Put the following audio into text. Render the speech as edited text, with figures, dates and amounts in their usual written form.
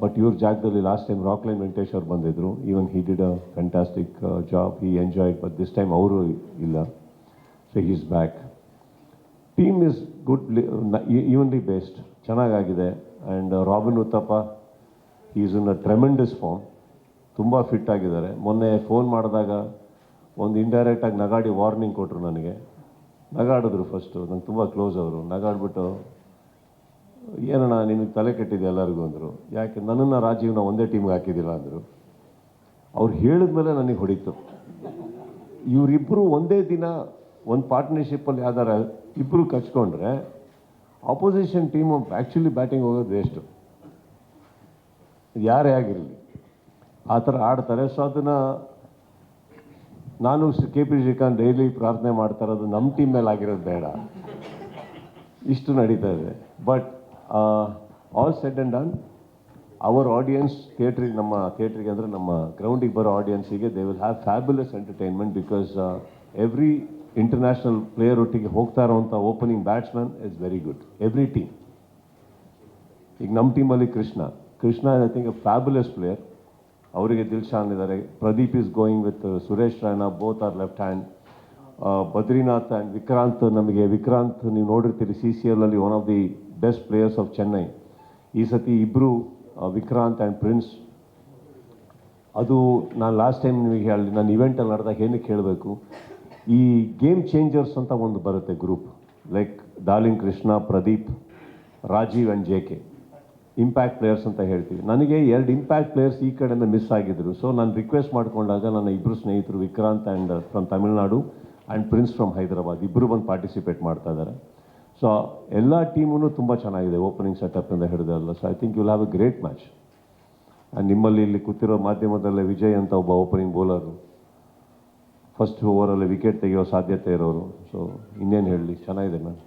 But ಇವ್ರ ಜಾಗದಲ್ಲಿ last time Rockline Venkatesh ಅವ್ರು ಬಂದಿದ್ದರು. Even he did a fantastic job, he enjoyed, but this time ಅವರು ಇಲ್ಲ. So he is back. Team is good, evenly based, ಚೆನ್ನಾಗಾಗಿದೆ. And Robin Uthappa is in a tremendous form, ತುಂಬ fit ಆಗಿದ್ದಾರೆ. ಮೊನ್ನೆ ಫೋನ್ ಮಾಡಿದಾಗ ಒಂದು ಇಂಡೈರೆಕ್ಟಾಗಿ ನಗಾಡಿ ವಾರ್ನಿಂಗ್ ಕೊಟ್ಟರು ನನಗೆ. ನಗಾಡಿದ್ರು ಫಸ್ಟು, ನಂಗೆ ತುಂಬ ಕ್ಲೋಸ್ ಅವರು. ನಗಾಡ್ಬಿಟ್ಟು ಏನಣ್ಣ ನಿನಗೆ ತಲೆ ಕೆಟ್ಟಿದೆ ಎಲ್ಲರಿಗೂ ಅಂದರು. ಯಾಕೆ ನನ್ನನ್ನು ರಾಜೀವ್ನ ಒಂದೇ ಟೀಮ್ಗೆ ಹಾಕಿದ್ದಿಲ್ಲ ಅಂದರು. ಅವ್ರು ಹೇಳಿದ್ಮೇಲೆ ನನಗೆ ಹೊಡಿತು. ಇವರಿಬ್ಬರು ಒಂದೇ ದಿನ ಒಂದು ಪಾರ್ಟ್ನರ್ಶಿಪ್ಪಲ್ಲಿ ಯಾವ್ದಾರ ಇಬ್ಬರು ಕಚ್ಕೊಂಡ್ರೆ ಆಪೋಸಿಷನ್ ಟೀಮು ಆ್ಯಕ್ಚುಲಿ ಬ್ಯಾಟಿಂಗ್ ಹೋಗೋದು ವೇಸ್ಟು, ಯಾರೇ ಆಗಿರಲಿ ಆ ಥರ ಆಡ್ತಾರೆ. ಸೊ ಅದನ್ನು ನಾನು ಕೆ ಪಿ ಶ್ರೀಕಾಂತ್ ಡೈಲಿ ಪ್ರಾರ್ಥನೆ ಮಾಡ್ತಾ ಇರೋದು ನಮ್ಮ ಟೀಮ್ ಮೇಲೆ ಆಗಿರೋದು ಬೇಡ, ಇಷ್ಟು ನಡೀತಾ ಇದೆ. But all said and done, our audience ಥಿಯೇಟ್ರಿಗೆ, ನಮ್ಮ ಥಿಯೇಟ್ರಿಗೆ ಅಂದರೆ ನಮ್ಮ ಗ್ರೌಂಡಿಗೆ ಬರೋ ಆಡಿಯನ್ಸಿಗೆ they will have fabulous entertainment. Because every international player ಒಟ್ಟಿಗೆ ಹೋಗ್ತಾ ಇರೋವಂಥ opening batsman is very good, every team. ಈಗ ನಮ್ಮ ಟೀಮಲ್ಲಿ Krishna I think a fabulous player. ಅವರಿಗೆ ದಿಲ್ಶಾನ್ ಇದ್ದಾರೆ. Pradeep is going with Suresh Raina, both are left hand. Badrinath and Vikrant ನೀವು ನೋಡಿರ್ತೀರಿ, CCL ಅಲ್ಲಿ one of the best players of Chennai. ಈ ಸತಿ ಇಬ್ಬರು ವಿಕ್ರಾಂತ್ ಆ್ಯಂಡ್ ಪ್ರಿನ್ಸ್. ಅದು ನಾನು ಲಾಸ್ಟ್ ಟೈಮ್ ನಿಮಗೆ ಹೇಳಿ, ನಾನು ಇವೆಂಟಲ್ಲಿ ನಡೆದಾಗ ಏನಕ್ಕೆ ಹೇಳಬೇಕು, ಈ ಗೇಮ್ ಚೇಂಜರ್ಸ್ ಅಂತ ಒಂದು ಬರುತ್ತೆ group, like darling Krishna, Pradeep, Rajeev and JK, impact players ಅಂತ ಹೇಳ್ತೀವಿ. ನನಗೆ 2 ಇಂಪ್ಯಾಕ್ಟ್ ಪ್ಲೇಯರ್ಸ್ ಈ ಕಡೆಯಿಂದ ಮಿಸ್ ಆಗಿದ್ದರು. ಸೊ ನಾನು ರಿಕ್ವೆಸ್ಟ್ ಮಾಡಿಕೊಂಡಾಗ ನನ್ನ ಇಬ್ಬರು ಸ್ನೇಹಿತರು, Vikrant and from Tamil Nadu and prince from Hyderabad, ಇಬ್ಬರು ಬಂದು ಪಾರ್ಟಿಸಿಪೇಟ್ ಮಾಡ್ತಾ ಇದ್ದಾರೆ. ಸೊ ಎಲ್ಲ ಟೀಮೂ ತುಂಬ ಚೆನ್ನಾಗಿದೆ, ಓಪನಿಂಗ್ ಸೆಟಪ್ನಿಂದ ಹಿಡಿದಲ್ಲ. So I think you will have a great match. And ನಿಮ್ಮಲ್ಲಿ ಇಲ್ಲಿ ಕೂತಿರೋ ಮಾಧ್ಯಮದಲ್ಲೇ ವಿಜಯ್ ಅಂತ ಒಬ್ಬ ಓಪನಿಂಗ್ ಬೌಲರು, ಫಸ್ಟ್ ಓವರಲ್ಲಿ ವಿಕೆಟ್ ತೆಗೆಯೋ ಸಾಧ್ಯತೆ ಇರೋರು. ಸೊ ಇನ್ನೇನು ಹೇಳಲಿ, ಚೆನ್ನಾಗಿದೆ ಮ್ಯಾಮ್.